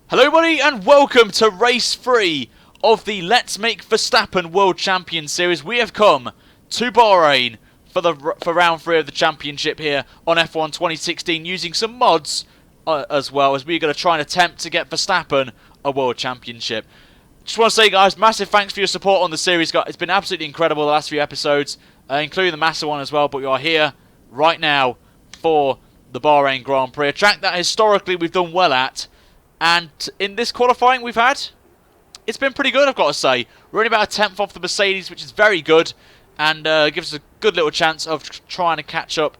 Hello everybody and welcome to race 3 of the Let's Make Verstappen World Champion Series. We have come to Bahrain for round 3 of the championship here on F1 2016 using some mods as well, as we're going to try and attempt to get Verstappen a World Championship. Just want to say, guys, massive thanks for your support on the series. It's been absolutely incredible the last few episodes, including the massive one as well, but we are here right now for the Bahrain Grand Prix, a track that historically we've done well at. And in this qualifying we've had, it's been pretty good, I've got to say. We're only about a 10th off the Mercedes, which is very good, and gives us a good little chance of trying to catch up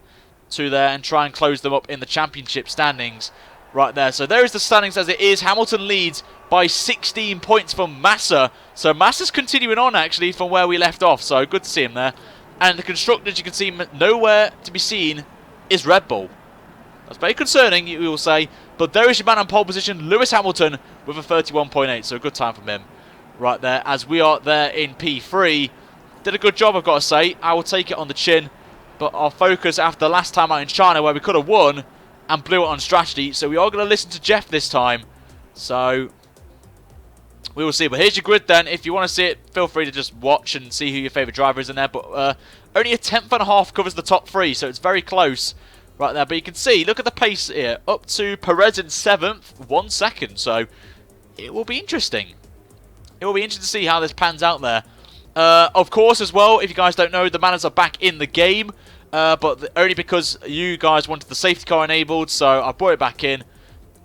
to there and try and close them up in the championship standings right there. So there is the standings as it is. Hamilton leads by 16 points from Massa. So Massa's continuing on, actually, from where we left off, so good to see him there. And the constructors, you can see nowhere to be seen is Red Bull. That's very concerning, you will say. But there is your man on pole position, Lewis Hamilton, with a 31.8. So a good time from him right there. As we are there in P3. Did a good job, I've got to say. I will take it on the chin. But our focus after the last time out in China, where we could have won and blew it on strategy. So we are going to listen to Jeff this time. So we will see. But here's your grid then. If you want to see it, feel free to just watch and see who your favourite driver is in there. But only a 10th and a half covers the top 3. So it's very close. Right there, but you can see, look at the pace here, up to Perez in 7th, 1 second, so it will be interesting. It will be interesting to see how this pans out there. Of course, as well, if you guys don't know, the manners are back in the game, but only because you guys wanted the safety car enabled, so I brought it back in.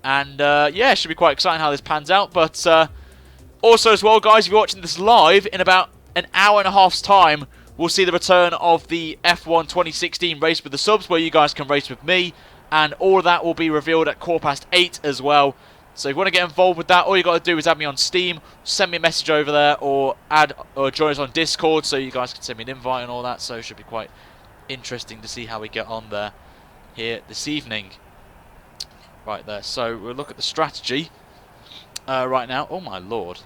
And, yeah, it should be quite exciting how this pans out, but also as well, guys, if you're watching this live, in about an hour and a half's time, we'll see the return of the F1 2016 race with the subs, where you guys can race with me, and all of that will be revealed at 8:15 as well. So if you want to get involved with that, all you got to do is add me on Steam, send me a message over there, or join us on Discord, so you guys can send me an invite and all that. So it should be quite interesting to see how we get on there here this evening. Right there. So we'll look at the strategy right now. Oh my lord!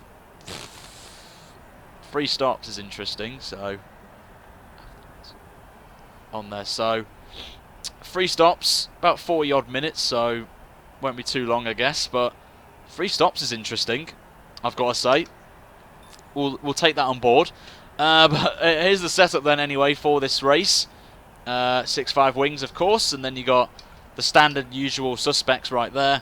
3 stops is interesting. So on there, so 3 stops, about 40 odd minutes, so won't be too long, I guess, but 3 stops is interesting, I've got to say. We'll take that on board. But here's the setup then anyway for this race. 6.5 wings, of course, and then you got the standard usual suspects right there,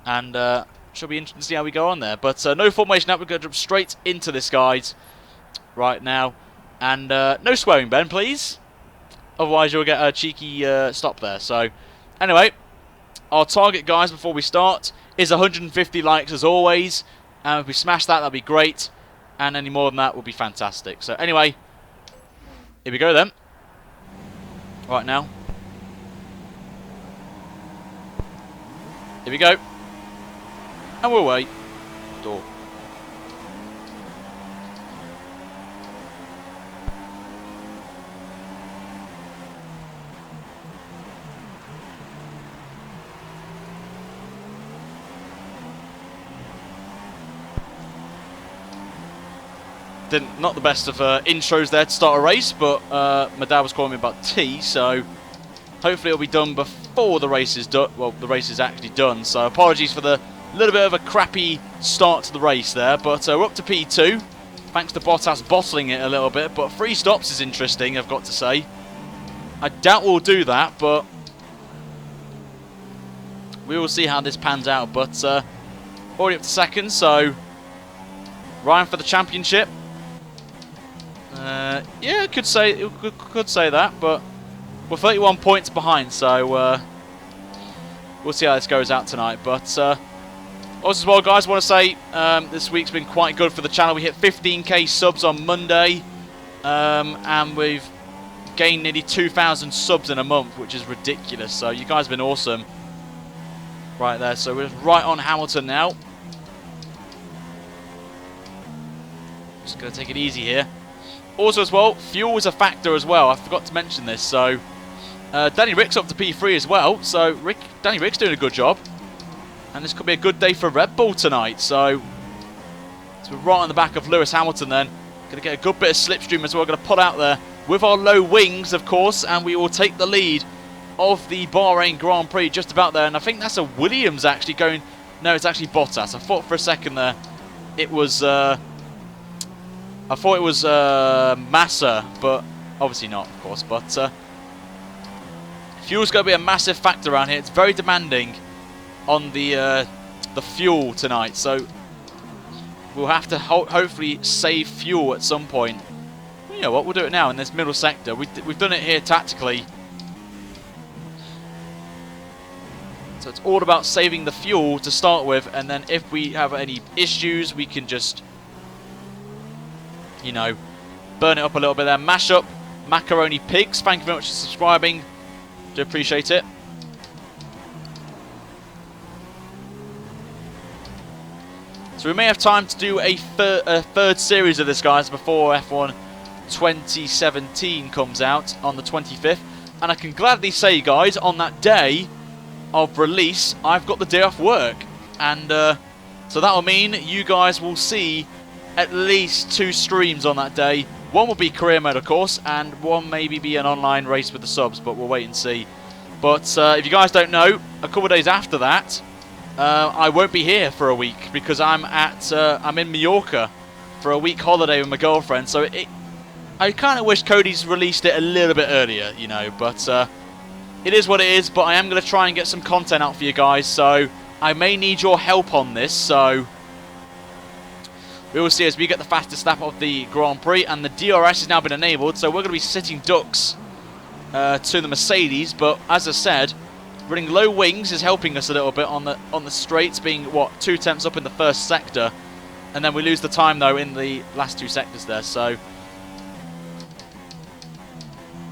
and should be interesting to see how we go on there. But no formation up, we're going to jump straight into this, guys, right now. And no swearing, Ben, please. Otherwise, you'll get a cheeky stop there. So, anyway, our target, guys, before we start is 150 likes as always. And if we smash that, that'd be great. And any more than that would be fantastic. So, anyway, here we go then. Right now. Here we go. And we'll wait. Door. Not the best of intros there to start a race, but my dad was calling me about tea, so hopefully it'll be done before the race is done. Well, the race is actually done, so apologies for the little bit of a crappy start to the race there, but we're up to P2, thanks to Bottas bottling it a little bit, but 3 stops is interesting, I've got to say. I doubt we'll do that, but we will see how this pans out, but already up to 2nd, so Ryan for the championship. Yeah, could say that, but we're 31 points behind, so we'll see how this goes out tonight. But also as well, guys, I want to say this week's been quite good for the channel. We hit 15k subs on Monday, and we've gained nearly 2,000 subs in a month, which is ridiculous. So you guys have been awesome right there. So we're right on Hamilton now. Just going to take it easy here. Also as well, fuel is a factor as well. I forgot to mention this. So Danny Rick's up to P3 as well. So Danny Rick's doing a good job. And this could be a good day for Red Bull tonight. So we're right on the back of Lewis Hamilton then. Going to get a good bit of slipstream as well. Going to pull out there with our low wings, of course. And we will take the lead of the Bahrain Grand Prix just about there. And I think that's a Williams actually going No, it's actually Bottas. I thought for a second there it was... I thought it was Massa, but obviously not, of course. But fuel's going to be a massive factor around here. It's very demanding on the fuel tonight, so we'll have to hopefully save fuel at some point. You know what? We'll do it now in this middle sector. We've done it here tactically. So it's all about saving the fuel to start with, and then if we have any issues, we can just, you know, burn it up a little bit there. Mash up Macaroni Pigs. Thank you very much for subscribing. Do appreciate it. So we may have time to do a third series of this, guys, before F1 2017 comes out on the 25th. And I can gladly say, guys, on that day of release, I've got the day off work. And so that will mean you guys will see at least 2 streams on that day. One will be career mode, of course, and one maybe be an online race with the subs, but we'll wait and see. But if you guys don't know, a couple of days after that, I won't be here for a week because I'm in Mallorca for a week holiday with my girlfriend. So I kind of wish Cody's released it a little bit earlier, you know, but it is what it is. But I am going to try and get some content out for you guys, so I may need your help on this. So we will see as we get the fastest lap of the Grand Prix, and the DRS has now been enabled, so we're going to be sitting ducks to the Mercedes. But as I said, running low wings is helping us a little bit on the straights, being what, 2 tenths up in the first sector, and then we lose the time though in the last 2 sectors there. So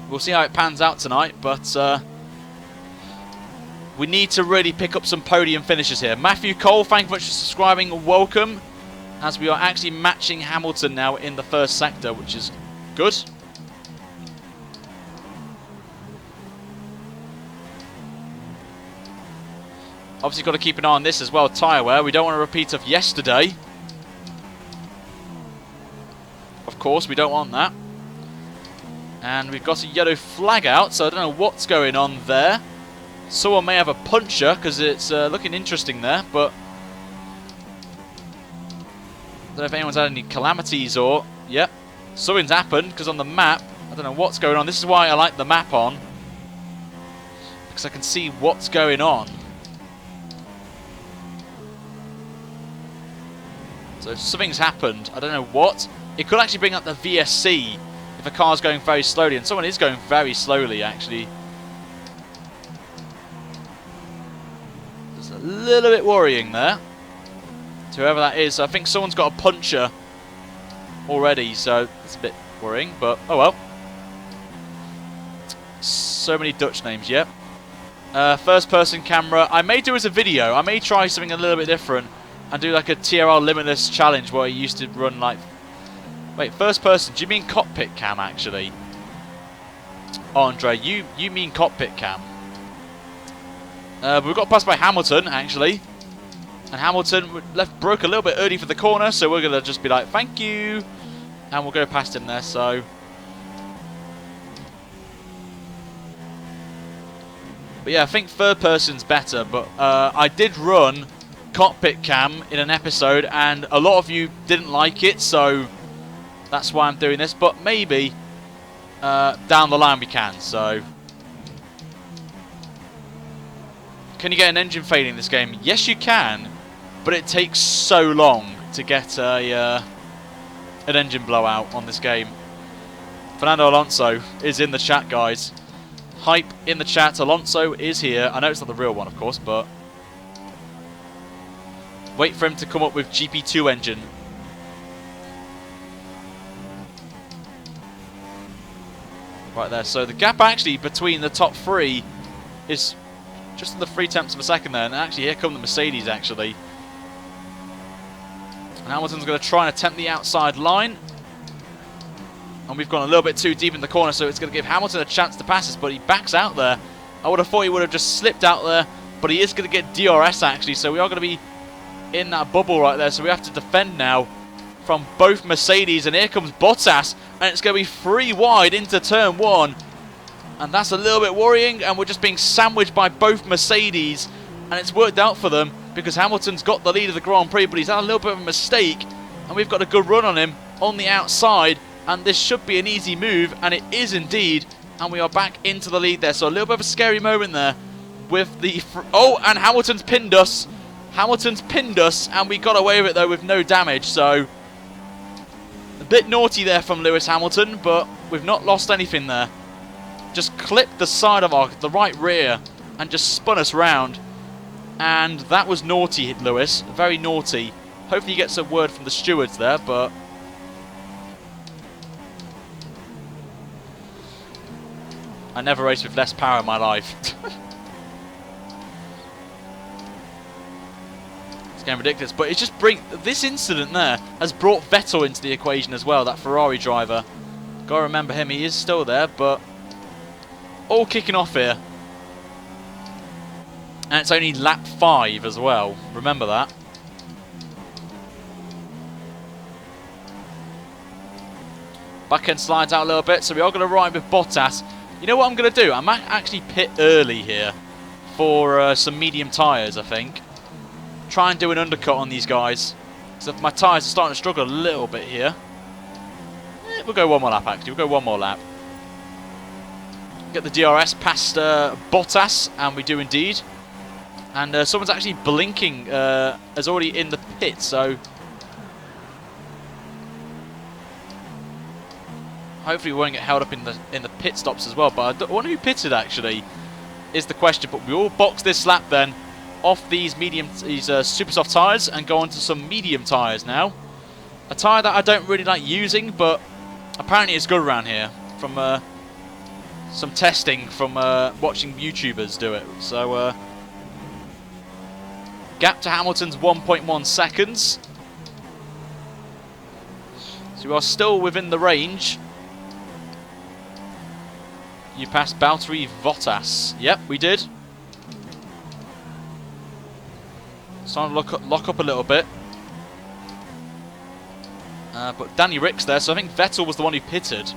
we'll see how it pans out tonight, but we need to really pick up some podium finishes here. Matthew Cole, thank you very much for subscribing. Welcome. As we are actually matching Hamilton now in the first sector, which is good. Obviously got to keep an eye on this as well, tyre wear. We don't want a repeat of yesterday. Of course, we don't want that. And we've got a yellow flag out, so I don't know what's going on there. Someone may have a puncher, because it's looking interesting there, but I don't know if anyone's had any calamities or... Yep, something's happened, because on the map, I don't know what's going on. This is why I like the map on, because I can see what's going on. So something's happened. I don't know what. It could actually bring up the VSC if a car's going very slowly, and someone is going very slowly, actually. It's a little bit worrying there. Whoever that is, I think someone's got a puncher already, so it's a bit worrying, but oh well. So many Dutch names, yep. First person camera, I may do as a video, I may try something a little bit different and do like a TRL Limitless challenge where I used to run like... Wait, first person, do you mean cockpit cam actually? Andre, you mean cockpit cam. We've got passed by Hamilton actually. And Hamilton broke a little bit early for the corner, so we're going to just be like, thank you. And we'll go past him there, so. But yeah, I think third person's better, but I did run cockpit cam in an episode, and a lot of you didn't like it, so that's why I'm doing this. But maybe down the line we can, so. Can you get an engine failing in this game? Yes, you can. But it takes so long to get an engine blowout on this game. Fernando Alonso is in the chat, guys. Hype in the chat. Alonso is here. I know it's not the real one, of course, but wait for him to come up with GP2 engine. Right there. So the gap actually between the top 3 is just under 3 tenths of a second there. And actually, here come the Mercedes, actually. And Hamilton's going to try and attempt the outside line. And we've gone a little bit too deep in the corner, so it's going to give Hamilton a chance to pass us, but he backs out there. I would have thought he would have just slipped out there, but he is going to get DRS actually, so we are going to be in that bubble right there, so we have to defend now from both Mercedes, and here comes Bottas, and it's going to be 3 wide into turn 1. And that's a little bit worrying, and we're just being sandwiched by both Mercedes, and it's worked out for them. because Hamilton's got the lead of the Grand Prix, but he's had a little bit of a mistake, and we've got a good run on him on the outside, and this should be an easy move, and it is indeed, and we are back into the lead there. So a little bit of a scary moment there with the... Oh, and Hamilton's pinned us. Hamilton's pinned us, and we got away with it, though, with no damage. So a bit naughty there from Lewis Hamilton, but we've not lost anything there. Just clipped the side of the right rear and just spun us round. And that was naughty, Lewis. Very naughty. Hopefully you get some word from the stewards there, but... I never raced with less power in my life. It's getting ridiculous, but it's just this incident there has brought Vettel into the equation as well, that Ferrari driver. Gotta remember him, he is still there, but all kicking off here. And it's only lap 5 as well, remember that. Back end slides out a little bit, so we are going to ride with Bottas. You know what I'm going to do? I might actually pit early here for some medium tyres, I think. Try and do an undercut on these guys. So my tyres are starting to struggle a little bit here. We'll go one more lap, actually. We'll go one more lap. Get the DRS past Bottas, and we do indeed. And someone's actually blinking as already in the pit, so... Hopefully we won't get held up in the pit stops as well. But I wonder who pitted, actually, is the question. But we will box this lap then off these super soft tyres and go on to some medium tyres now. A tyre that I don't really like using, but apparently it's good around here from some testing from watching YouTubers do it. So gap to Hamilton's 1.1 seconds. So we are still within the range. You passed Valtteri Bottas. Yep, we did. Starting to lock up a little bit. But Danny Rick's there, so I think Vettel was the one who pitted.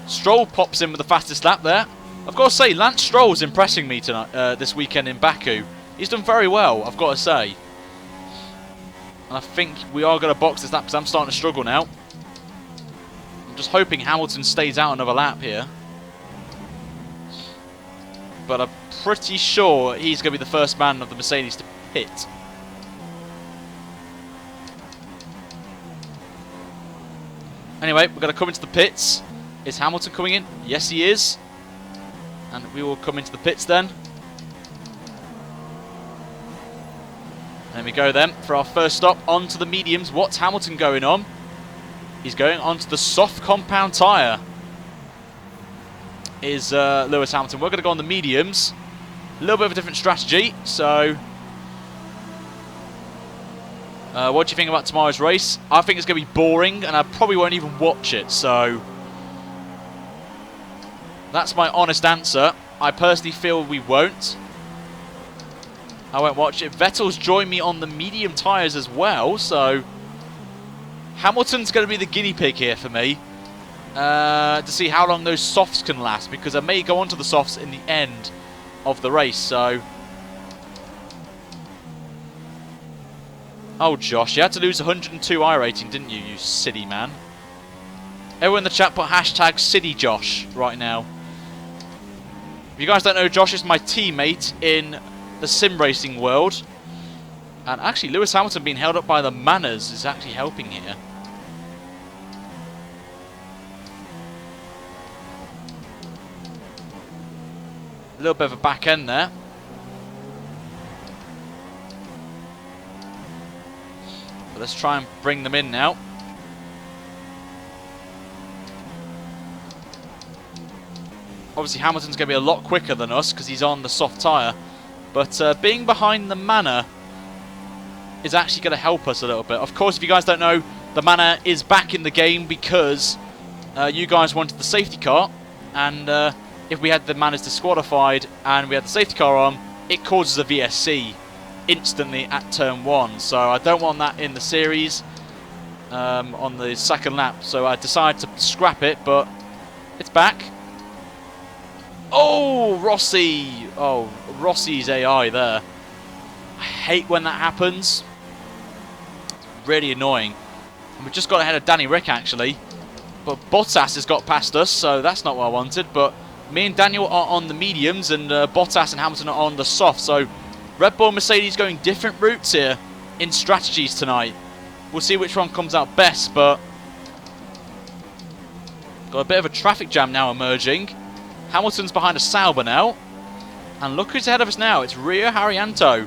Stroll pops in with the fastest lap there. I've got to say, Lance Stroll's impressing me tonight, this weekend in Baku. He's done very well, I've got to say. And I think we are going to box this lap because I'm starting to struggle now. Just hoping Hamilton stays out another lap here. But I'm pretty sure he's going to be the first man of the Mercedes to pit. Anyway, we're going to come into the pits. Is Hamilton coming in? Yes, he is. And we will come into the pits then. There we go then for our first stop onto the mediums. What's Hamilton going on? He's going onto the soft compound tyre. Is Lewis Hamilton. We're going to go on the mediums. A little bit of a different strategy. So, what do you think about tomorrow's race? I think it's going to be boring, and I probably won't even watch it. So, that's my honest answer. I personally feel we won't. I won't watch it. Vettel's joined me on the medium tyres as well. So, Hamilton's going to be the guinea pig here for me to see how long those softs can last, because I may go onto the softs in the end of the race. So, oh Josh, you had to lose 102 I rating, didn't you, you silly man? Everyone in the chat put hashtag silly Josh right now. If you guys don't know, Josh is my teammate in the sim racing world. And actually, Lewis Hamilton being held up by the manners is actually helping here. A little bit of a back end there. But let's try and bring them in now. Obviously, Hamilton's going to be a lot quicker than us because he's on the soft tyre. But being behind the Manor is actually going to help us a little bit. Of course, if you guys don't know, the Manor is back in the game because you guys wanted the safety car. And if we had the Manors disqualified and we had the safety car on, it causes a VSC instantly at turn 1. So I don't want that in the series on the second lap. So I decided to scrap it, but it's back. Oh, Rossi. Oh, Rossi's AI there. I hate when that happens. It's really annoying. And we've just got ahead of Danny Rick, actually. But Bottas has got past us, so that's not what I wanted. But me and Daniel are on the mediums, and Bottas and Hamilton are on the soft. So Red Bull and Mercedes going different routes here in strategies tonight. We'll see which one comes out best, but got a bit of a traffic jam now emerging. Hamilton's behind a Sauber now. And look who's ahead of us now. It's Rio Haryanto.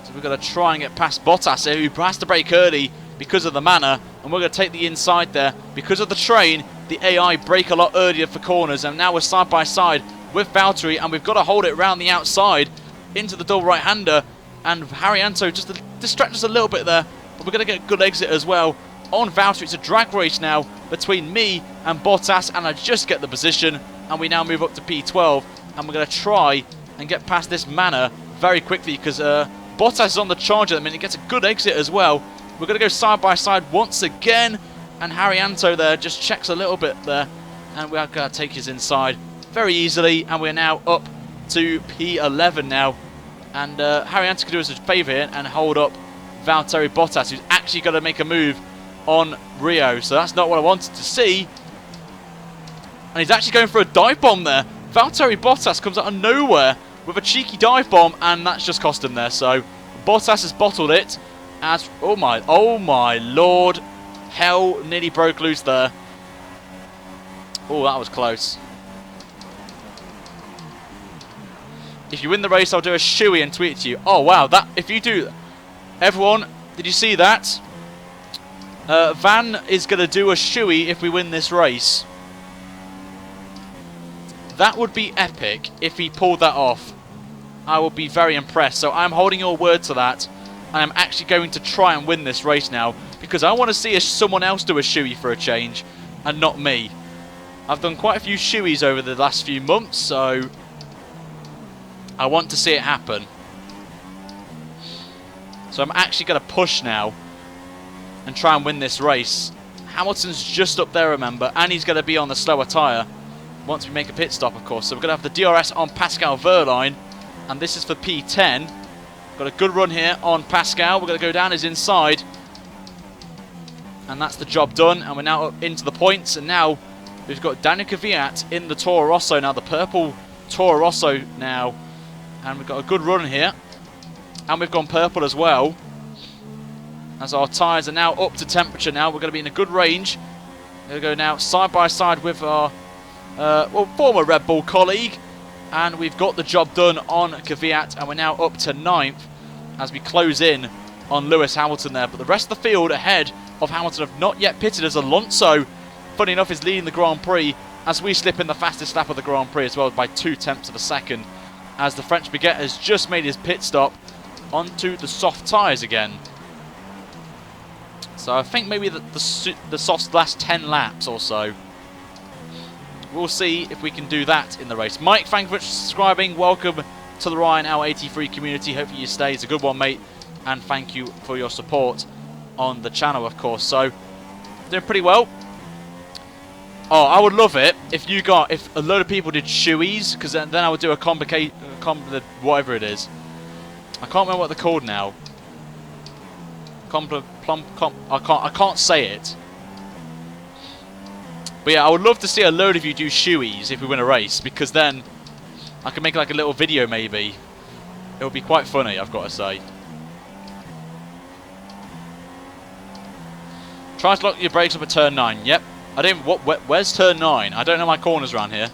So we're going to try and get past Bottas here, who has to brake early because of the manner. And we're going to take the inside there. Because of the train, the AI brake a lot earlier for corners. And now we're side by side with Valtteri. And we've got to hold it around the outside into the double right-hander. And Haryanto just to distract us a little bit there. But we're going to get a good exit as well on Valtteri. It's a drag race now between me and Bottas. And I just get the position. And we now move up to P12. And we're going to try and get past this manner very quickly. Because Bottas is on the charge at the minute. He gets a good exit as well. We're going to go side by side once again. And Haryanto there just checks a little bit there. And we're going to take his inside very easily. And we're now up to P11 now. And Haryanto can do us a favour here and hold up Valtteri Bottas, who's actually going to make a move on Rio. So that's not what I wanted to see. And he's actually going for a dive bomb there. Valtteri Bottas comes out of nowhere with a cheeky dive bomb, and that's just cost him there. So Bottas has bottled it. As oh my lord, hell nearly broke loose there. Oh, that was close. If you win the race, I'll do a shoey and tweet it to you. Oh wow, that if you do, everyone, did you see that? Van is going to do a shoey if we win this race. That would be epic if he pulled that off. I will be very impressed. So I'm holding your word to that. I am actually going to try and win this race now, because I want to see someone else do a shoey for a change and not me. I've done quite a few shoeys over the last few months, so I want to see it happen. So I'm actually going to push now and try and win this race. Hamilton's just up there, remember, and he's going to be on the slower tyre once we make a pit stop, of course. So we're going to have the DRS on Pascal Wehrlein, and this is for P10. Got a good run here on Pascal. We're going to go down his inside, and that's the job done. And we're now up into the points, and now we've got Daniel Kvyat in the Toro Rosso now, the purple Toro Rosso now. And we've got a good run here. And we've gone purple as well. As our tyres are now up to temperature now. We're going to be in a good range. We're going to go now side by side with our former Red Bull colleague. And we've got the job done on Kvyat. And we're now up to 9th as we close in on Lewis Hamilton there. But the rest of the field ahead of Hamilton have not yet pitted, as Alonso, funny enough, is leading the Grand Prix as we slip in the fastest lap of the Grand Prix as well by 0.2 of a second. As the French baguette has just made his pit stop onto the soft tyres again. So I think maybe the softs last 10 laps or so. We'll see if we can do that in the race. Mike, thank you for subscribing. Welcome to the Ryan L83 community. Hopefully you stay. It's a good one, mate. And thank you for your support on the channel, of course. So, doing pretty well. Oh, I would love it if a load of people did shoeys, because then I would do a whatever it is. I can't remember what they're called now. I can't say it. But yeah, I would love to see a load of you do shoeys if we win a race, because then I can make like a little video maybe. It would be quite funny, I've got to say. Try to lock your brakes up at turn 9. Yep. I don't. Where's turn 9? I don't know my corners around here.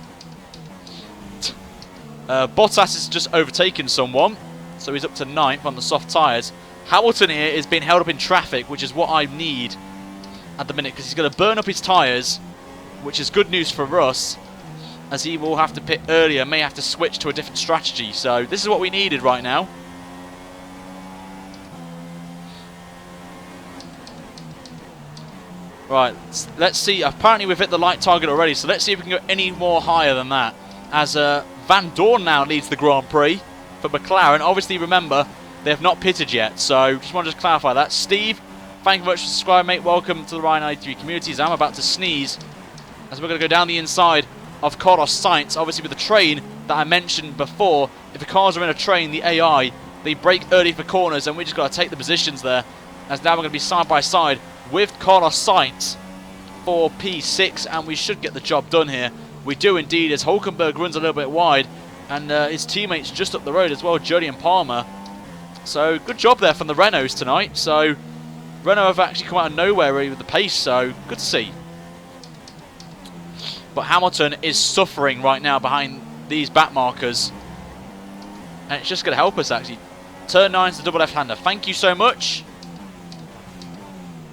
Bottas has just overtaken someone, so he's up to 9th on the soft tyres. Hamilton here is being held up in traffic, which is what I need at the minute, because he's going to burn up his tyres, which is good news for us, as he will have to pit earlier, may have to switch to a different strategy. So this is what we needed right now. Right, let's see. Apparently we've hit the light target already, so let's see if we can go any more higher than that. As Van Dorn now leads the Grand Prix for McLaren. Obviously, remember, they have not pitted yet, so just want to clarify that. Steve, thank you very much for subscribing, mate. Welcome to the Ryan 93 communities. I'm about to sneeze as we're going to go down the inside of Carlos Sainz. Obviously with the train that I mentioned before, if the cars are in a train, the AI, they brake early for corners, and we just got to take the positions there. As now we're going to be side by side with Carlos Sainz for P6, and we should get the job done here. We do indeed, as Hulkenberg runs a little bit wide, and his teammates just up the road as well, Jody and Palmer. So good job there from the Renaults tonight. So Renault have actually come out of nowhere really with the pace, so good to see. But Hamilton is suffering right now behind these back markers, and it's just going to help us actually. Turn 9 is the double left-hander. Thank you so much.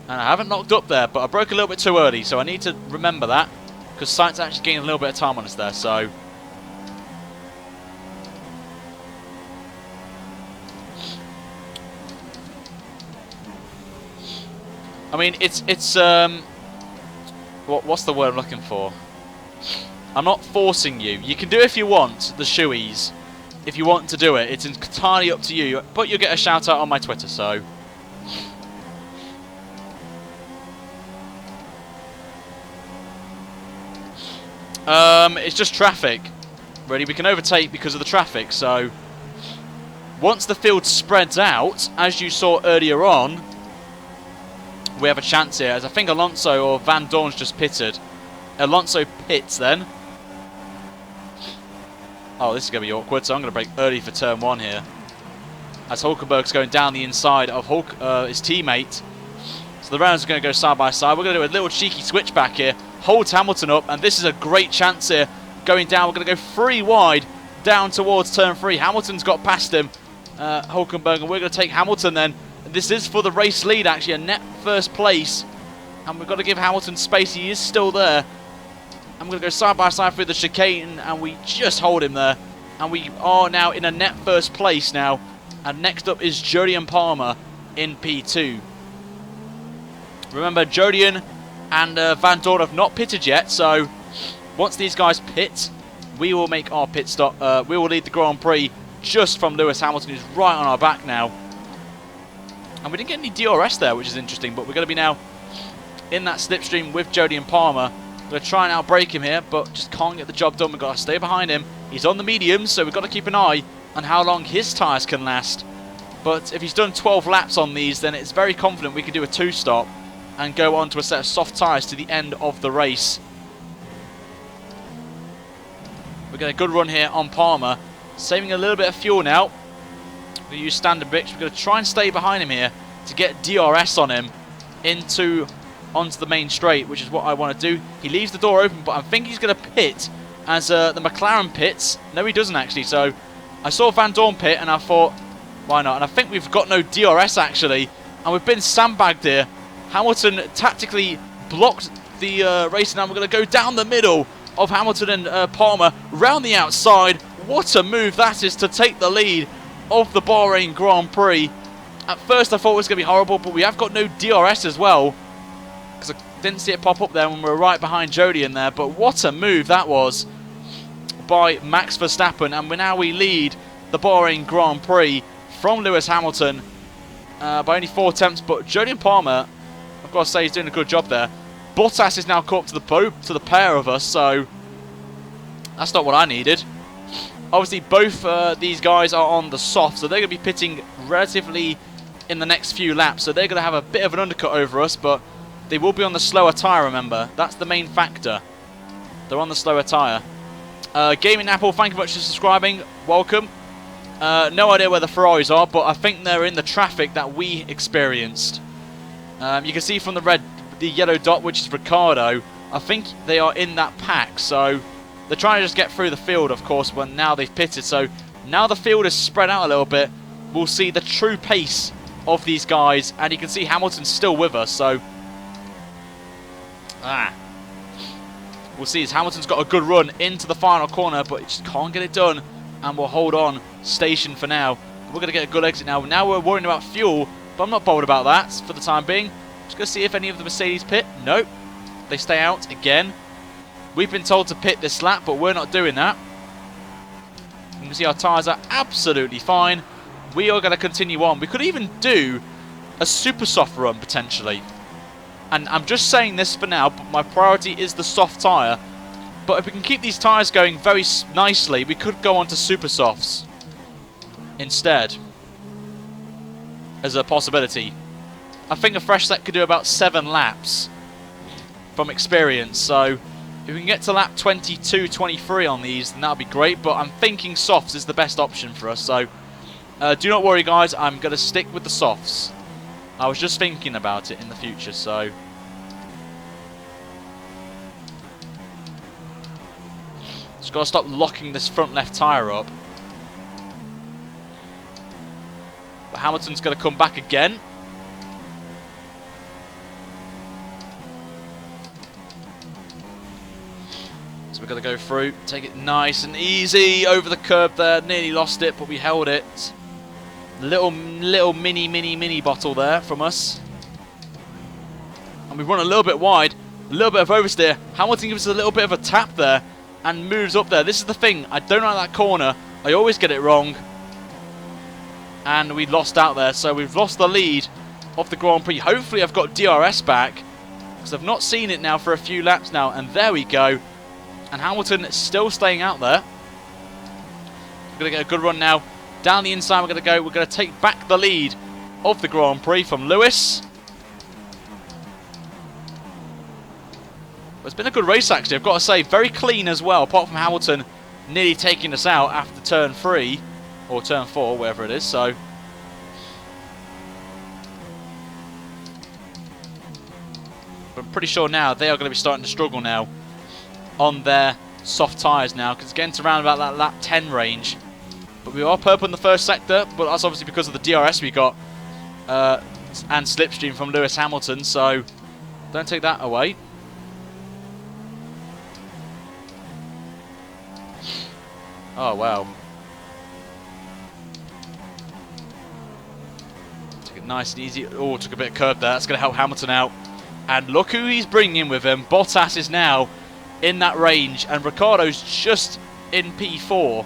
And I haven't knocked up there, but I broke a little bit too early, so I need to remember that, because Sainz actually gained a little bit of time on us there. So I mean, it's what's the word I'm looking for? I'm not forcing you. You can do it if you want, the shoeies. If you want to do it, it's entirely up to you. But you'll get a shout out on my Twitter, so. It's just traffic. Really, we can overtake because of the traffic, so. Once the field spreads out, as you saw earlier on, we have a chance here, as I think Alonso or Van Dorn's just pitted. Alonso pits then. Oh, this is going to be awkward, so I'm going to brake early for turn 1 here. As Hulkenberg's going down the inside of his teammate. So the rounds are going to go side by side. We're going to do a little cheeky switch back here. Holds Hamilton up, and this is a great chance here. Going down, we're going to go 3 wide down towards turn 3. Hamilton's got past him, Hulkenberg, and we're going to take Hamilton then. This is for the race lead, actually, a net first place. And we've got to give Hamilton space. He is still there. I'm going to go side by side through the chicane, and we just hold him there. And we are now in a net first place now. And next up is Jodian Palmer in P2. Remember, Jodian and Van Dorn have not pitted yet, so once these guys pit, we will make our pit stop. We will lead the Grand Prix just from Lewis Hamilton, who's right on our back now. And we didn't get any DRS there, which is interesting, but we're going to be now in that slipstream with Jodian Palmer. We're going to try and outbrake him here, but just can't get the job done. We've got to stay behind him. He's on the mediums, so we've got to keep an eye on how long his tyres can last. But if he's done 12 laps on these, then it's very confident we can do a 2-stop and go on to a set of soft tyres to the end of the race. We're getting a good run here on Palmer, saving a little bit of fuel now. We use standard bricks. We're going to try and stay behind him here to get DRS on him onto the main straight, which is what I want to do. He leaves the door open, but I think he's going to pit as the McLaren pits. No, he doesn't actually. So I saw Van Dorn pit, and I thought, why not? And I think we've got no DRS actually, and we've been sandbagged here. Hamilton tactically blocked the race, and now we're going to go down the middle of Hamilton and Palmer, round the outside. What a move that is to take the lead of the Bahrain Grand Prix. At first I thought it was going to be horrible, but we have got no DRS as well, because I didn't see it pop up there when we were right behind Jody in there. But what a move that was by Max Verstappen, and we lead the Bahrain Grand Prix from Lewis Hamilton by only 4 attempts. But Jody and Palmer, I've got to say, he's doing a good job there. Bottas is now caught up to the pair of us, so that's not what I needed. Obviously, both these guys are on the soft, so they're going to be pitting relatively in the next few laps. So they're going to have a bit of an undercut over us, but they will be on the slower tyre, remember. That's the main factor. They're on the slower tyre. Gaming Apple, thank you very much for subscribing. Welcome. No idea where the Ferraris are, but I think they're in the traffic that we experienced. You can see from the yellow dot, which is Ricciardo. I think they are in that pack, so they're trying to just get through the field, of course, when now they've pitted. So now the field is spread out a little bit. We'll see the true pace of these guys, and you can see Hamilton's still with us, so we'll see as Hamilton's got a good run into the final corner, but he just can't get it done, and we'll hold on station for now. We're going to get a good exit now. Now we're worrying about fuel, but I'm not bothered about that for the time being. Just going to see if any of the Mercedes pit. Nope. They stay out again. We've been told to pit this lap, but we're not doing that. You can see our tyres are absolutely fine. We are going to continue on. We could even do a super soft run, potentially. And I'm just saying this for now, but my priority is the soft tyre. But if we can keep these tyres going very nicely, we could go on to super softs instead as a possibility. I think a fresh set could do about 7 laps from experience. So if we can get to lap 22, 23 on these, then that would be great. But I'm thinking softs is the best option for us. So do not worry, guys. I'm going to stick with the softs. I was just thinking about it in the future, so... Just got to stop locking this front left tyre up. But Hamilton's going to come back again. So we're going to go through, take it nice and easy over the curb there. Nearly lost it, but we held it. Little mini bottle there from us. And we've run a little bit wide. A little bit of oversteer. Hamilton gives us a little bit of a tap there and moves up there. This is the thing. I don't like that corner. I always get it wrong. And we lost out there. So we've lost the lead of the Grand Prix. Hopefully I've got DRS back, because I've not seen it now for a few laps now. And there we go. And Hamilton is still staying out there. We're going to get a good run now. Down the inside we're going to go. We're going to take back the lead of the Grand Prix from Lewis. But it's been a good race, actually, I've got to say. Very clean as well, apart from Hamilton nearly taking us out after turn 3. Or turn 4, wherever it is, so... But I'm pretty sure now they are going to be starting to struggle now on their soft tyres now, because it's getting to around about that lap 10 range. But we are purple in the first sector, but that's obviously because of the DRS we got and slipstream from Lewis Hamilton, so don't take that away. Oh, wow. Took it nice and easy. Oh, took a bit of curb there. That's going to help Hamilton out. And look who he's bringing with him. Bottas is now in that range, and Ricciardo's just in P4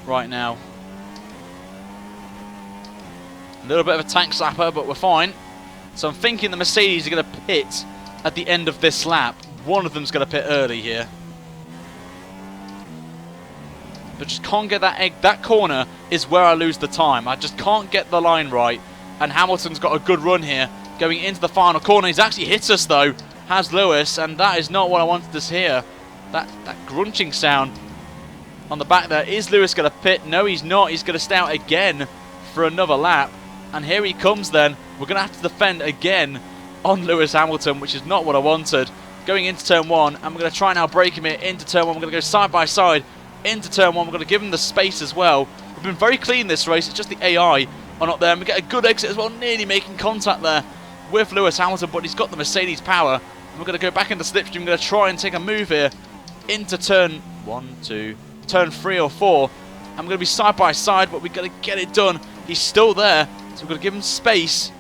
right now. A little bit of a tank slapper, but we're fine. So I'm thinking the Mercedes are going to pit at the end of this lap. One of them's going to pit early here. But just can't get that egg. That corner is where I lose the time. I just can't get the line right. And Hamilton's got a good run here going into the final corner. He's actually hit us though, has Lewis, and that is not what I wanted to hear. That grunching sound on the back there. Is Lewis going to pit? No, he's not. He's going to stay out again for another lap. And here he comes then. We're going to have to defend again on Lewis Hamilton, which is not what I wanted. Going into turn 1, and we're going to try now break him here into turn 1. We're going to go side by side into turn 1. We're going to give him the space as well. We've been very clean this race. It's just the AI are not there. And we get a good exit as well, nearly making contact there with Lewis Hamilton, but he's got the Mercedes power. And we're going to go back into slipstream. We're going to try and take a move here into turn 3 or 4. And we're going to be side by side, but we're going to get it done. He's still there, so we're going to give him space.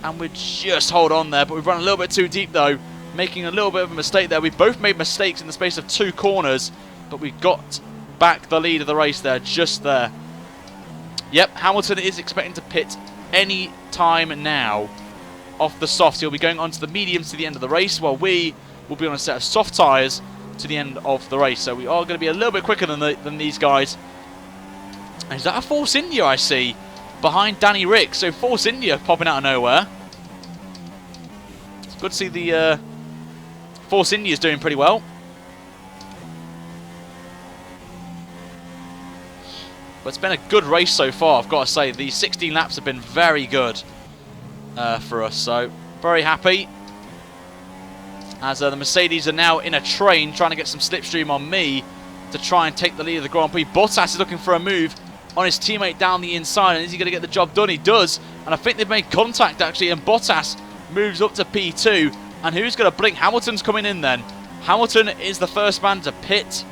And we just hold on there, but we've run a little bit too deep though, making a little bit of a mistake there. We both made mistakes in the space of 2 corners, but we got back the lead of the race there, just there. Yep, Hamilton is expecting to pit any time now off the softs. He'll be going onto the mediums to the end of the race, while we will be on a set of soft tyres to the end of the race. So we are going to be a little bit quicker than these guys. And is that a Force India I see behind Danny Rick? So Force India popping out of nowhere. It's good to see the Force India is doing pretty well. But it's been a good race so far, I've got to say. These 16 laps have been very good for us, so very happy. As the Mercedes are now in a train, trying to get some slipstream on me to try and take the lead of the Grand Prix. Bottas is looking for a move on his teammate down the inside, and is he going to get the job done? He does, and I think they've made contact actually, and Bottas moves up to P2. And who's going to blink? Hamilton's coming in then. Hamilton is the first man to pit.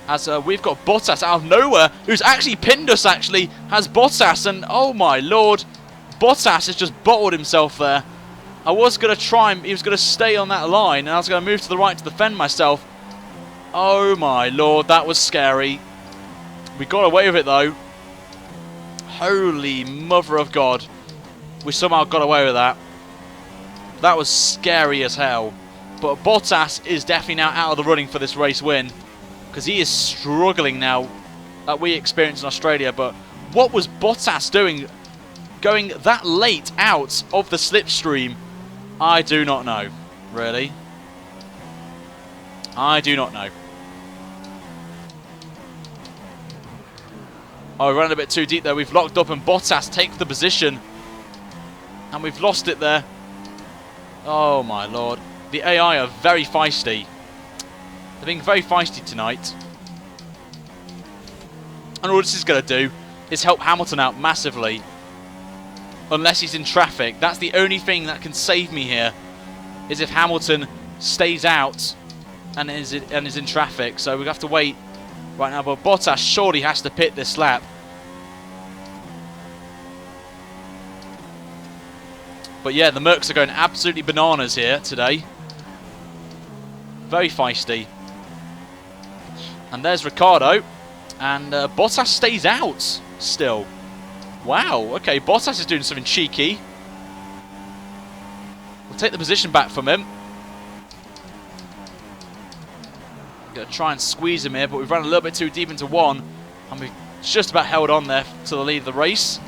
As we've got Bottas out of nowhere, who's actually pinned us actually, has Bottas, and oh my lord, Bottas has just bottled himself there. I was going to try him, he was going to stay on that line, and I was going to move to the right to defend myself. Oh my lord, that was scary. We got away with it though. Holy mother of God. we somehow got away with that. That was scary as hell. But Bottas is definitely now out of the running for this race win, because he is struggling now, that we experienced in Australia. But what was Bottas doing going that late out of the slipstream? I do not know, really. I do not know. Oh, we ran a bit too deep there. We've locked up and Bottas takes the position. And we've lost it there. Oh my lord. The AI are very feisty. They're being very feisty tonight. And all this is going to do is help Hamilton out massively. Unless he's in traffic. That's the only thing that can save me here. Is if Hamilton stays out and is in traffic. So we have to wait right now. But Bottas surely has to pit this lap. But yeah, the Mercs are going absolutely bananas here today. Very feisty. And there's Ricciardo. And Bottas stays out still. Wow, okay, Bottas is doing something cheeky. We'll take the position back from him. Gonna try and squeeze him here, but we've run a little bit too deep into one. And we've just about held on there to the lead of the race.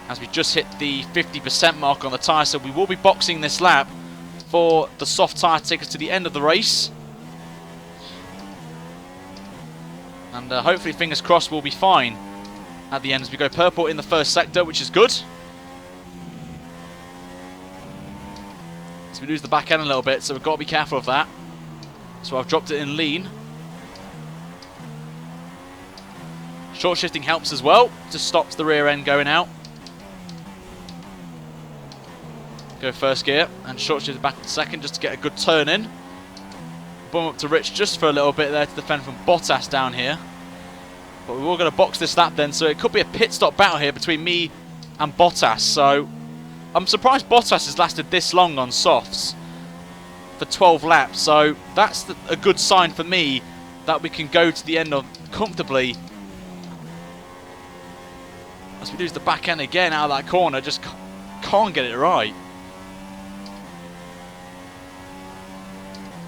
As we just hit the 50% mark on the tyre, so we will be boxing this lap for the soft tyre tickets to the end of the race. And hopefully, fingers crossed, we'll be fine at the end as we go purple in the first sector, which is good. So we lose the back end a little bit, so we've got to be careful of that. So I've dropped it in lean. Short shifting helps as well, just stops the rear end going out. Go first gear and short shift back to second just to get a good turn in. Bump up to Rich just for a little bit there to defend from Bottas down here. But we're all going to box this lap then, so it could be a pit stop battle here between me and Bottas. So I'm surprised Bottas has lasted this long on softs for 12 laps. So that's a good sign for me that we can go to the end of comfortably. As we lose the back end again out of that corner, just can't get it right.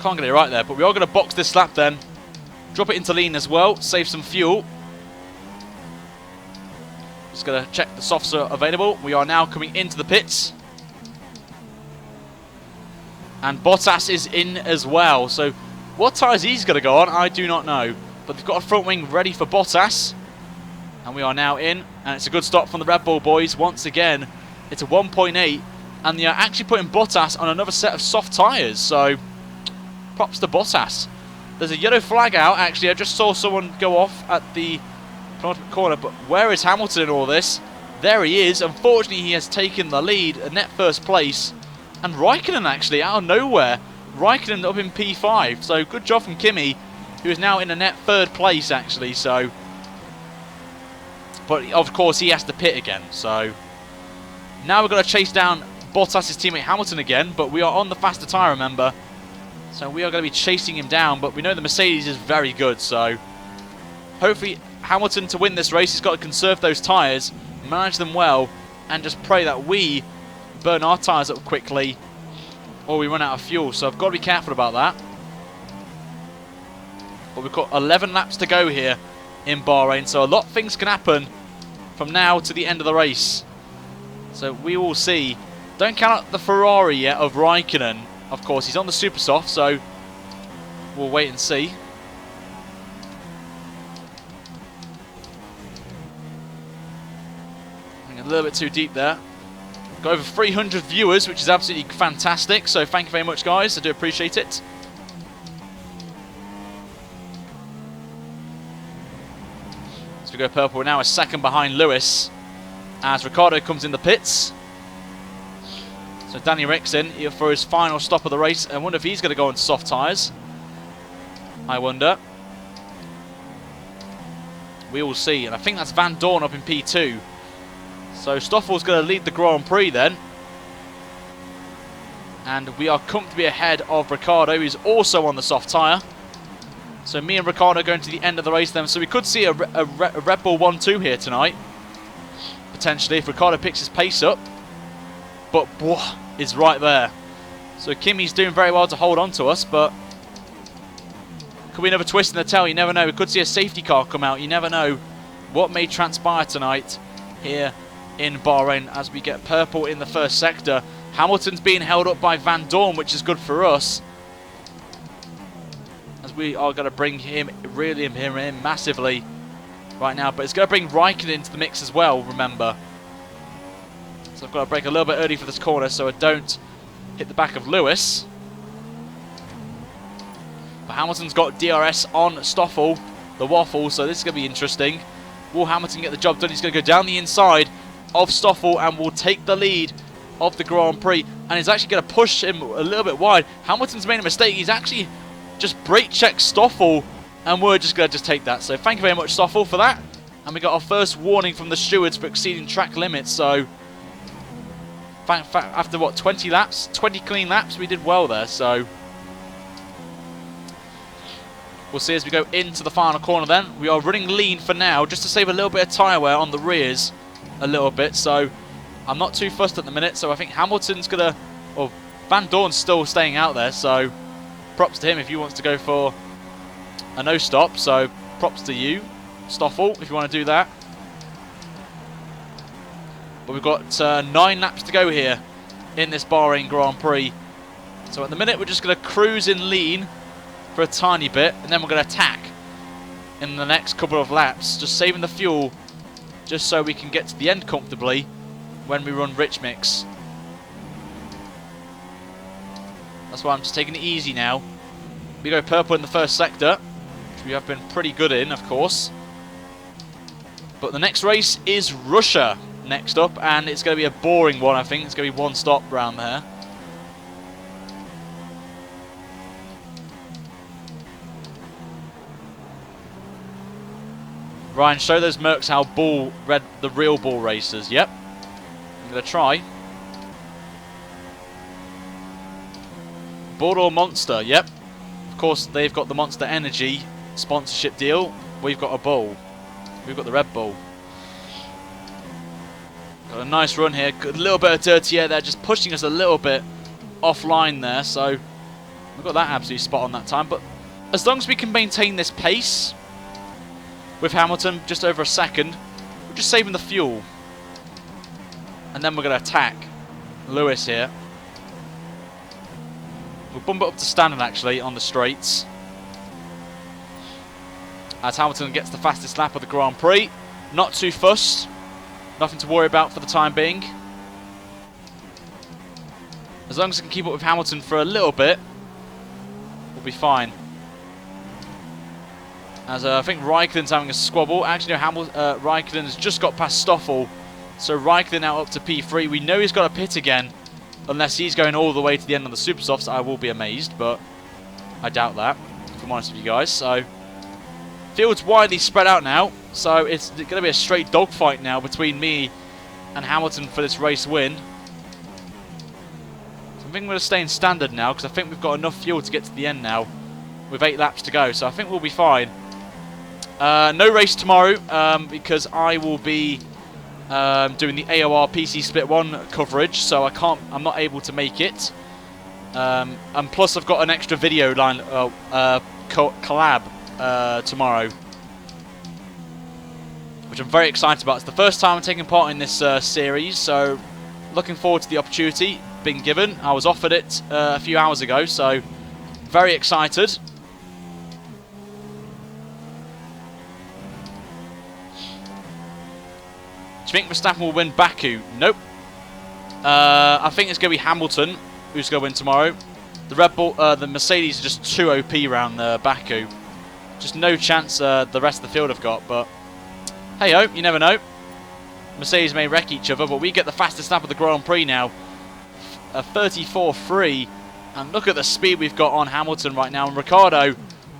Can't get it right there, but we are going to box this lap then. Drop it into lean as well, save some fuel. Just going to check the softs are available. We are now coming into the pits. And Bottas is in as well. So what tyres he's going to go on, I do not know. But they've got a front wing ready for Bottas. And we are now in. And it's a good stop from the Red Bull boys once again. It's a 1.8. And they are actually putting Bottas on another set of soft tyres. So props to Bottas. There's a yellow flag out. Actually, I just saw someone go off at the penultimate corner. But where is Hamilton in all this? There he is. Unfortunately, he has taken the lead, a net first place. And Raikkonen actually, out of nowhere. Raikkonen up in P5. So good job from Kimi, who is now in a net third place actually. So, but of course he has to pit again. So now we're going to chase down Bottas' teammate Hamilton again. But we are on the faster tyre, remember. So we are going to be chasing him down, but we know the Mercedes is very good, so hopefully Hamilton to win this race, he's got to conserve those tyres, manage them well, and just pray that we burn our tyres up quickly or we run out of fuel. So I've got to be careful about that. But we've got 11 laps to go here in Bahrain, so a lot of things can happen from now to the end of the race. So we will see. Don't count out the Ferrari yet of Raikkonen. Of course, he's on the super soft, so we'll wait and see. A little bit too deep there. Got over 300 viewers, which is absolutely fantastic. So thank you very much, guys. I do appreciate it. So we go purple. We're now a second behind Lewis as Ricciardo comes in the pits. So Danny Rick's in here for his final stop of the race. I wonder if he's going to go on soft tyres. I wonder. We will see. And I think that's Van Dorn up in P2. So Stoffel's going to lead the Grand Prix then. And we are comfortably ahead of Ricciardo, who's also on the soft tyre. So me and Ricciardo going to the end of the race then. So we could see a Red Bull 1-2 here tonight. potentially, if Ricciardo picks his pace up. But, whoa, is right there. So Kimi's doing very well to hold on to us, but could be another twist in the tail, you never know. We could see a safety car come out, you never know what may transpire tonight here in Bahrain as we get purple in the first sector. Hamilton's being held up by Van Dorn, which is good for us, as we are going to bring him in massively right now. But it's going to bring Raikkonen into the mix as well, remember. So I've got to brake a little bit early for this corner so I don't hit the back of Lewis. But Hamilton's got DRS on Stoffel, the waffle, so this is going to be interesting. Will Hamilton get the job done? He's going to go down the inside of Stoffel and will take the lead of the Grand Prix. And he's actually going to push him a little bit wide. Hamilton's made a mistake. He's actually just brake checked Stoffel, and we're just going to take that. So thank you very much, Stoffel, for that. And we got our first warning from the stewards for exceeding track limits. So after what, 20 laps, 20 clean laps, we did well there. So we'll see as we go into the final corner then. We are running lean for now, just to save a little bit of tyre wear on the rears a little bit. So I'm not too fussed at the minute. So I think Hamilton's going to... Well, Van Dorn's still staying out there. So props to him if he wants to go for a no-stop. So props to you, Stoffel, if you want to do that. But we've got 9 laps to go here in this Bahrain Grand Prix. So at the minute, we're just going to cruise in lean for a tiny bit, and then we're going to attack in the next couple of laps, just saving the fuel, just so we can get to the end comfortably when we run rich mix. That's why I'm just taking it easy now. We go purple in the first sector, which we have been pretty good in, of course. But the next race is Russia next up, and it's going to be a boring one, I think. It's going to be one stop round there. Ryan, show those Mercs how the real ball racers. Yep. I'm going to try. Bull or Monster? Yep. Of course, they've got the Monster Energy sponsorship deal. We've got a Bull. We've got the Red Bull. Got a nice run here. A little bit of dirty air there, just pushing us a little bit offline there. So we've got that absolutely spot on that time. But as long as we can maintain this pace with Hamilton, just over a second, we're just saving the fuel. And then we're going to attack Lewis here. We'll bump it up to standard actually on the straights, as Hamilton gets the fastest lap of the Grand Prix. Not too fussed. Nothing to worry about for the time being. As long as I can keep up with Hamilton for a little bit, we'll be fine. As I think Raikkonen's having a squabble. Actually, no, Raikkonen has just got past Stoffel. So Raikkonen now up to P3. We know he's got a pit again, unless he's going all the way to the end of the Super Softs. I will be amazed, but I doubt that, if I'm honest with you guys. So field's widely spread out now. So it's going to be a straight dogfight now between me and Hamilton for this race win. So I think I'm going to stay in standard now, because I think we've got enough fuel to get to the end now with 8 laps to go. So I think we'll be fine. No race tomorrow, because I will be doing the AOR PC Split 1 coverage, so I'm not able to make it. And plus I've got an extra video line collab tomorrow, which I'm very excited about. It's the first time I'm taking part in this series, so looking forward to the opportunity being given. I was offered it a few hours ago, so very excited. Do you think Verstappen will win Baku? Nope. I think it's going to be Hamilton who's going to win tomorrow. The Red Bull, the Mercedes are just too OP around Baku. Just no chance the rest of the field have got, but hey-ho, you never know. Mercedes may wreck each other, but we get the fastest lap of the Grand Prix now. A 34.3, and look at the speed we've got on Hamilton right now. And Ricciardo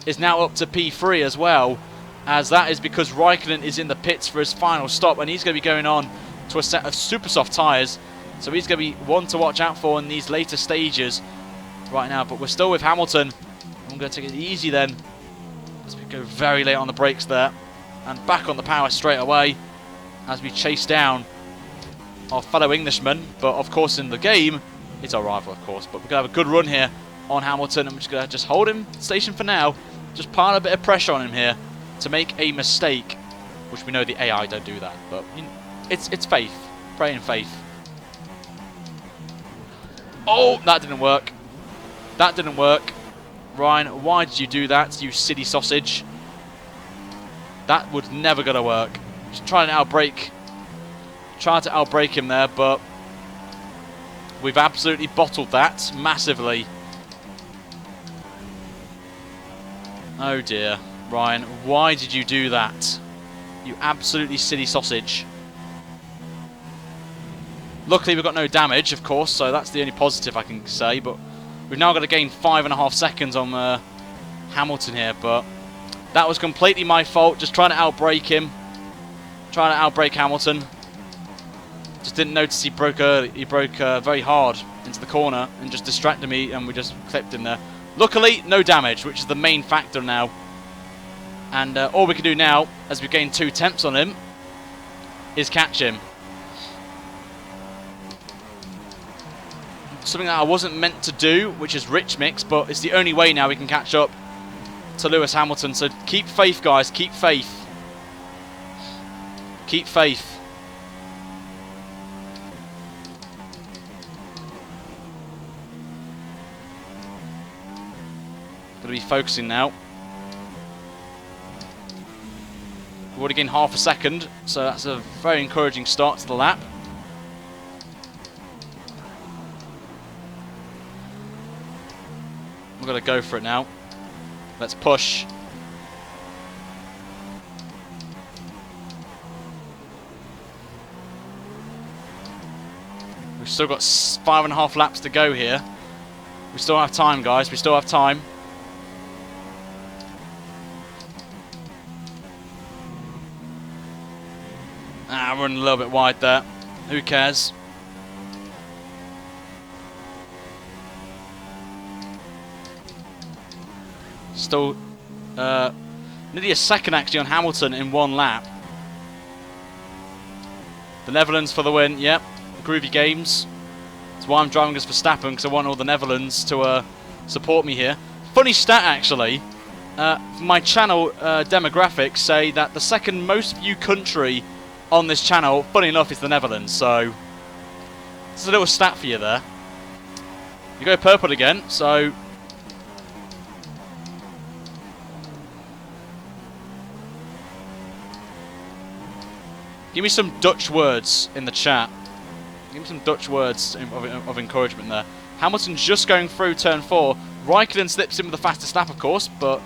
is now up to P3 as well, as that is because Raikkonen is in the pits for his final stop, and he's going to be going on to a set of super soft tyres. So he's going to be one to watch out for in these later stages right now. But we're still with Hamilton. I'm going to take it easy then, as we go very late on the brakes there. And back on the power straight away as we chase down our fellow Englishman, but of course in the game, it's our rival, of course. But we're going to have a good run here on Hamilton, and we're just going to just hold him station for now. Just pile a bit of pressure on him here to make a mistake, which we know the AI don't do that. But you know, it's faith, pray in faith. Oh, that didn't work. That didn't work. Ryan, why did you do that, you silly sausage? That was never going to work. Just trying to outbrake. Tried to outbrake him there, but we've absolutely bottled that massively. Oh dear. Ryan, why did you do that? You absolutely silly sausage. Luckily we've got no damage, of course, so that's the only positive I can say, but we've now got to gain 5.5 seconds on Hamilton here, but that was completely my fault, just trying to outbrake him. Trying to outbrake Hamilton. Just didn't notice he broke early. He broke very hard into the corner and just distracted me, and we just clipped him there. Luckily, no damage, which is the main factor now. And all we can do now, as we gain 2 tenths on him, is catch him. Something that I wasn't meant to do, which is rich mix, but it's the only way now we can catch up to Lewis Hamilton. So keep faith, guys. Keep faith. Keep faith. Got to be focusing now. We've already gained half a second, so that's a very encouraging start to the lap. We've got to go for it now. Let's push. We've still got 5.5 laps to go here. We still have time, guys. We still have time. Ah, we're running a little bit wide there. Who cares? Still nearly a second actually on Hamilton in 1 lap. The Netherlands for the win. Yep, groovy games. That's why I'm driving as Verstappen, because I want all the Netherlands to support me here. Funny stat actually. My channel demographics say that the second most viewed country on this channel, funny enough, is the Netherlands. So it's a little stat for you there. You go purple again, so give me some Dutch words in the chat. Give me some Dutch words of encouragement there. Hamilton's just going through turn 4. Raikkonen slips in with the fastest lap, of course, but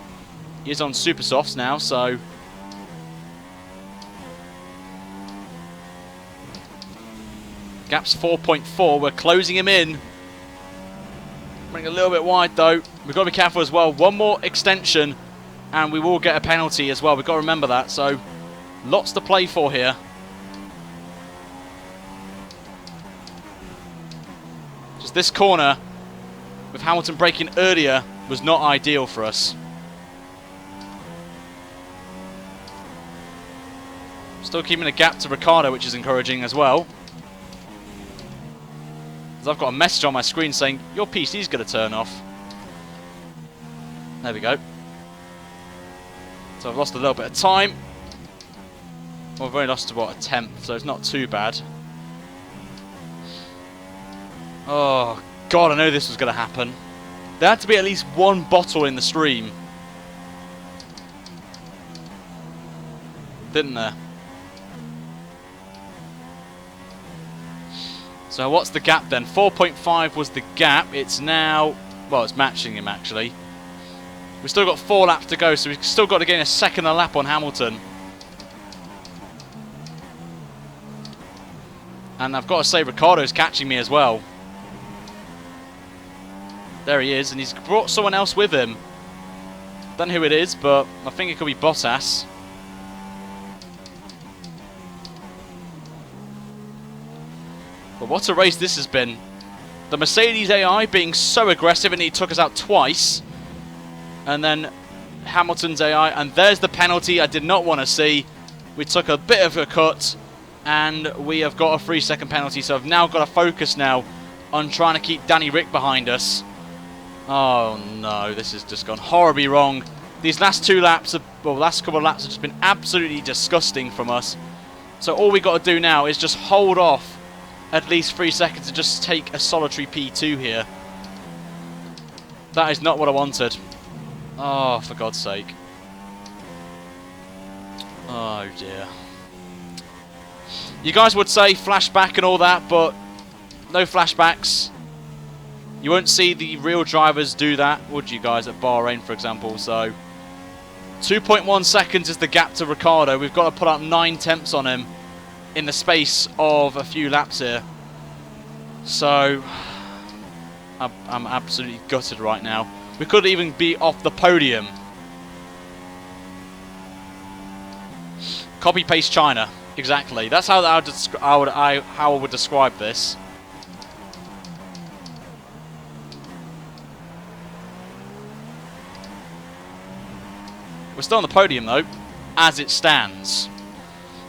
he is on super softs now, so gap's 4.4. We're closing him in. Running a little bit wide though. We've got to be careful as well. One more extension and we will get a penalty as well. We've got to remember that. So lots to play for here. Just this corner with Hamilton braking earlier was not ideal for us. Still keeping a gap to Ricciardo, which is encouraging as well. I've got a message on my screen saying your PC's going to turn off. There we go. So I've lost a little bit of time. Well, I've only lost to what, a tenth, so it's not too bad. Oh god, I knew this was going to happen. There had to be at least 1 bottle in the stream, didn't there? So what's the gap then? 4.5 was the gap. It's now, well, it's matching him actually. We've still got 4 laps to go, so we've still got to gain a second a lap on Hamilton. And I've got to say, Ricciardo's catching me as well. There he is, and he's brought someone else with him. Don't know who it is, but I think it could be Bottas. But what a race this has been. The Mercedes AI being so aggressive, and he took us out twice. And then Hamilton's AI, and there's the penalty I did not want to see. We took a bit of a cut, and we have got a 3-second penalty, so I've now got to focus now on trying to keep Danny Rick behind us. Oh no, this has just gone horribly wrong. These last two laps, last couple of laps have just been absolutely disgusting from us. So all we got to do now is just hold off at least 3 seconds and just take a solitary P2 here. That is not what I wanted. Oh, for God's sake. Oh dear. You guys would say flashback and all that, but no flashbacks. You won't see the real drivers do that, would you guys, at Bahrain, for example? So 2.1 seconds is the gap to Ricciardo. We've got to put up 9 tenths on him in the space of a few laps here. So I'm absolutely gutted right now. We could even be off the podium. Copy paste China, exactly. That's how I would describe this. We're still on the podium though, as it stands.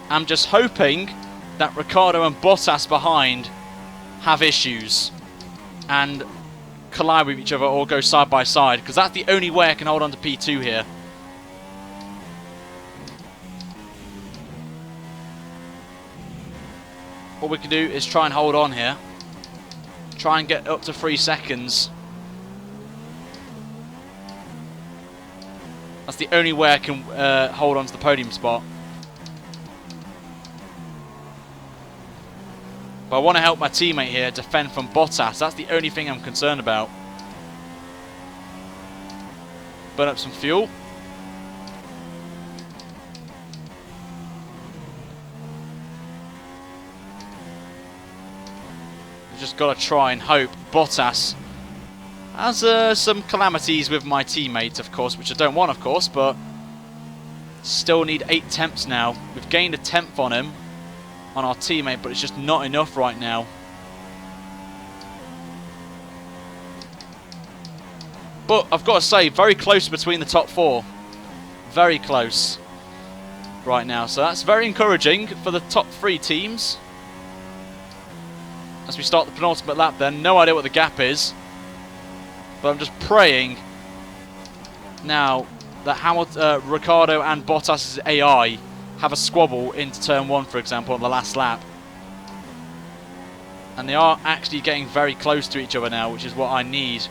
I'm just hoping that Ricciardo and Bottas behind have issues and collide with each other or go side by side, because that's the only way I can hold on to P2 here. What we can do is try and hold on here. Try and get up to 3 seconds. That's the only way I can hold on to the podium spot. But I want to help my teammate here defend from Bottas. That's the only thing I'm concerned about. Burn up some fuel. We've just got to try and hope Bottas has some calamities with my teammate, of course, which I don't want, of course, but still need 8 tenths now. We've gained a tenth on him, on our teammate, but it's just not enough right now. But I've got to say, very close between the top 4. Very close right now. So that's very encouraging for the top 3 teams. As we start the penultimate lap then, no idea what the gap is. But I'm just praying now that Ricciardo and Bottas' AI have a squabble into turn 1, for example, on the last lap. And they are actually getting very close to each other now, which is what I need.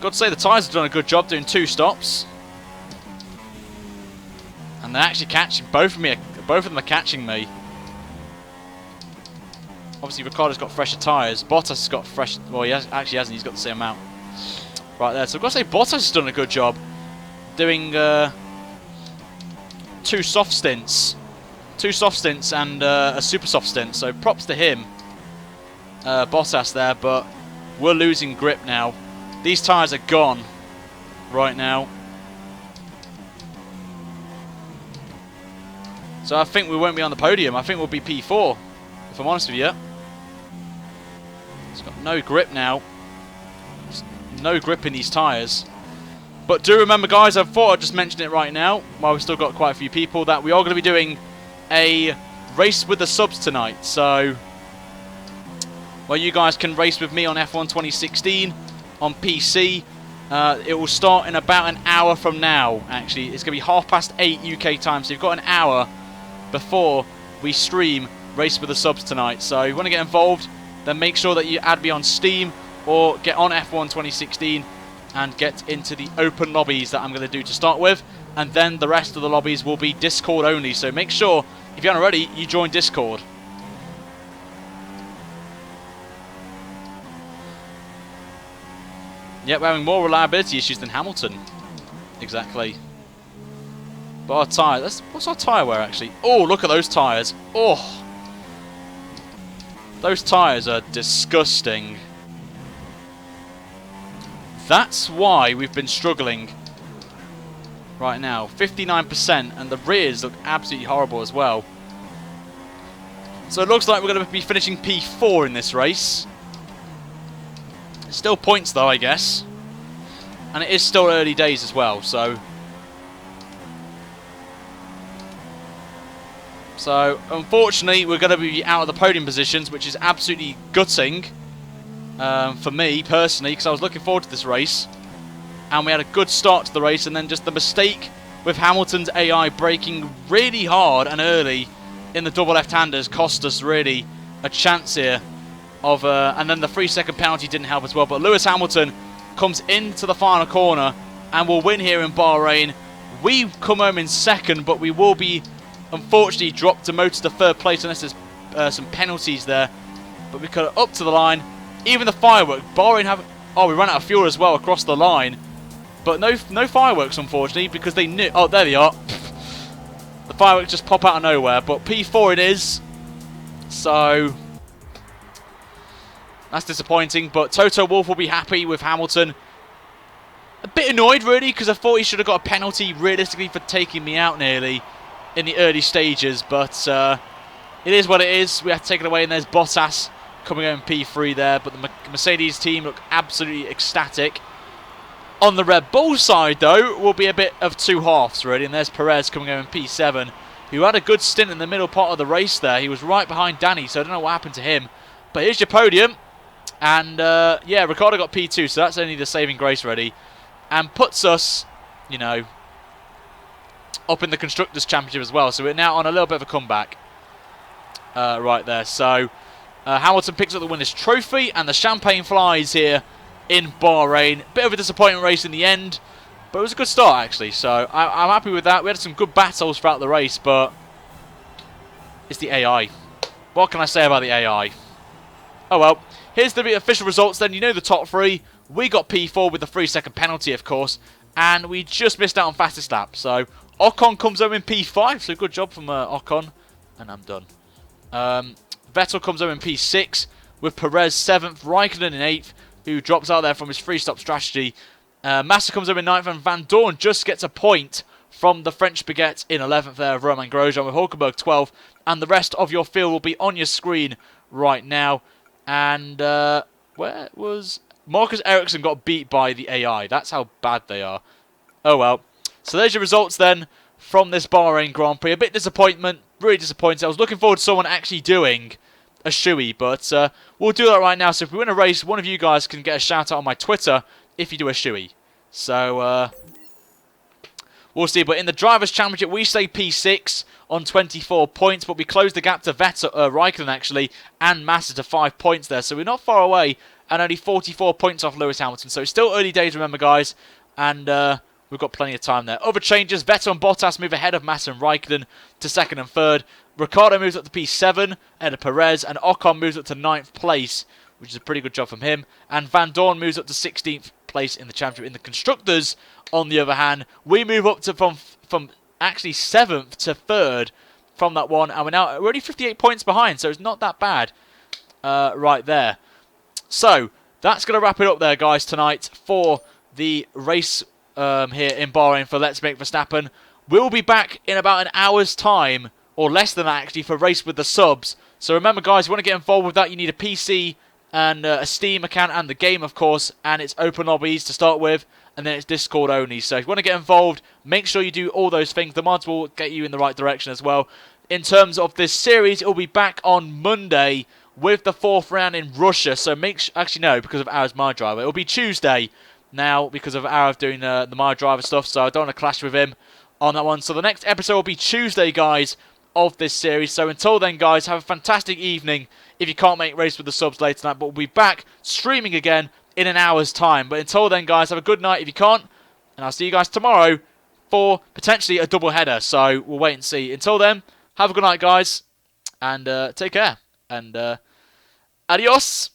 Got to say the tyres have done a good job doing 2 stops. And they're actually catching both of them are catching me. Obviously, Ricciardo's got fresher tyres. Bottas has got fresh. Well, he actually hasn't. He's got the same amount. Right there. So I've got to say, Bottas has done a good job doing 2 soft stints. 2 soft stints and a super soft stint. So props to him, Bottas there. But we're losing grip now. These tyres are gone right now. So I think we won't be on the podium. I think we'll be P4, if I'm honest with you. It's got no grip now. There's no grip in these tyres. But do remember, guys, I thought I'd just mention it right now, while we've still got quite a few people, that we are going to be doing a race with the subs tonight. So, well, you guys can race with me on F1 2016 on PC. It will start in about an hour from now, actually. It's going to be 8:30 UK time, so you've got an hour before we stream Race with the Subs tonight. So if you want to get involved, then make sure that you add me on Steam or get on F1 2016 and get into the open lobbies that I'm going to do to start with. And then the rest of the lobbies will be Discord only. So make sure, if you haven't already, you join Discord. Yep, we're having more reliability issues than Hamilton. Exactly. But our tyre, what's our tyre wear actually? Oh, look at those tyres. Oh, those tyres are disgusting. That's why we've been struggling right now. 59%, and the rears look absolutely horrible as well. So it looks like we're going to be finishing P4 in this race. Still points though, I guess. And it is still early days as well, so unfortunately, we're going to be out of the podium positions, which is absolutely gutting for me, personally, because I was looking forward to this race. And we had a good start to the race, and then just the mistake with Hamilton's AI braking really hard and early in the double left-handers cost us really a chance here. And then the 3-second penalty didn't help as well. But Lewis Hamilton comes into the final corner and will win here in Bahrain. We come home in second, but we will be unfortunately dropped demoted to third place unless there's some penalties there. But we cut it up to the line. Even the fireworks, Bahrain have... Oh, we ran out of fuel as well across the line. But no fireworks, unfortunately, because they knew... Oh, there they are. The fireworks just pop out of nowhere. But P4 it is. So... That's disappointing, but Toto Wolff will be happy with Hamilton. A bit annoyed, really, because I thought he should have got a penalty, realistically, for taking me out nearly in the early stages. But it is what it is. We have to take it away, and there's Bottas coming in P3 there. But the Mercedes team look absolutely ecstatic. On the Red Bull side, though, will be a bit of two halves, really. And there's Perez coming in P7, who had a good stint in the middle part of the race there. He was right behind Danny, so I don't know what happened to him. But here's your podium. And, yeah, Ricciardo got P2, so that's only the saving grace ready. And puts us, you know, up in the Constructors' Championship as well. So we're now on a little bit of a comeback right there. So Hamilton picks up the winner's trophy, and the champagne flies here in Bahrain. Bit of a disappointing race in the end, but it was a good start, actually. So I'm happy with that. We had some good battles throughout the race, but it's the AI. What can I say about the AI? Oh, well. Here's the official results then. You know the top three. We got P4 with the 3-second penalty, of course. And we just missed out on fastest lap. So Ocon comes home in P5. So good job from Ocon. And I'm done. Vettel comes home in P6 with Perez 7th. Raikkonen in 8th, who drops out there from his three-stop strategy. Massa comes home in 9th. And Van Dorn just gets a point from the French baguette in 11th there of Romain Grosjean with Hulkenberg 12th. And the rest of your field will be on your screen right now. And where was... Marcus Ericsson got beat by the AI. That's how bad they are. Oh, well. So there's your results then from this Bahrain Grand Prix. A bit disappointment. Really disappointed. I was looking forward to someone actually doing a shoey. But we'll do that right now. So if we win a race, one of you guys can get a shout out on my Twitter if you do a shoey. So... we'll see, but in the Drivers' Championship, we stay P6 on 24 points, but we close the gap to Raikkonen, actually, and Massa to 5 points there. So we're not far away, and only 44 points off Lewis Hamilton. So it's still early days, remember, guys, and we've got plenty of time there. Other changes, Vettel and Bottas move ahead of Massa and Raikkonen to 2nd and 3rd. Ricciardo moves up to P7, ahead of Perez, and Ocon moves up to 9th place, which is a pretty good job from him. And Van Dorn moves up to 16th place in the championship. In the Constructors, on the other hand, we move up to from actually 7th to 3rd from that one, and we're only 58 points behind, so it's not that bad right there. So that's going to wrap it up there, guys, tonight for the race here in Bahrain for Let's Make Verstappen. We'll be back in about an hour's time, or less than that actually, for Race with the Subs. So remember, guys, if you want to get involved with that, you need a PC and a Steam account and the game, of course, and it's open lobbies to start with, and then it's Discord only. So if you want to get involved, make sure you do all those things. The mods will get you in the right direction as well. In terms of this series, it will be back on Monday with the 4th round in Russia. So actually no, because of Arav's My Driver. It will be Tuesday now because of Arav doing the My Driver stuff, so I don't want to clash with him on that one. So the next episode will be Tuesday, guys, of this series. So until then, guys, have a fantastic evening if you can't make Race with the Subs later tonight. But we'll be back streaming again in an hour's time. But until then, guys, have a good night if you can't. And I'll see you guys tomorrow for potentially a double header. So we'll wait and see. Until then, have a good night, guys. And take care. And adios.